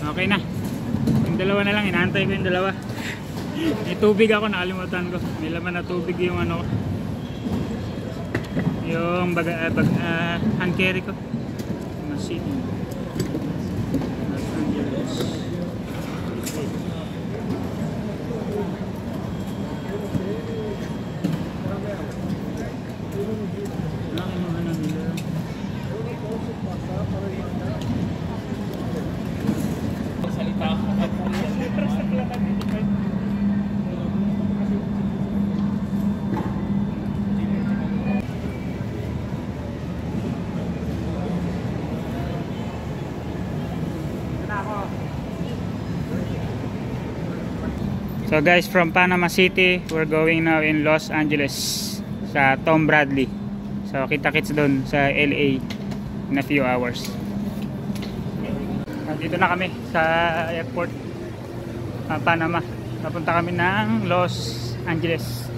Okay na. Yung dalawa na lang, inaantay ko yung dalawa. May tubig ako, nakalimutan ko. May laman na tubig yung ano, yung hand carry ko. Machine. Los Angeles. Laki mo ano nila. Salita ako. So guys, from Panama City, we're going now in Los Angeles sa Tom Bradley. So kita-kits doon sa LA in a few hours. Dito na kami sa airport Panama. Napunta kami ng Los Angeles.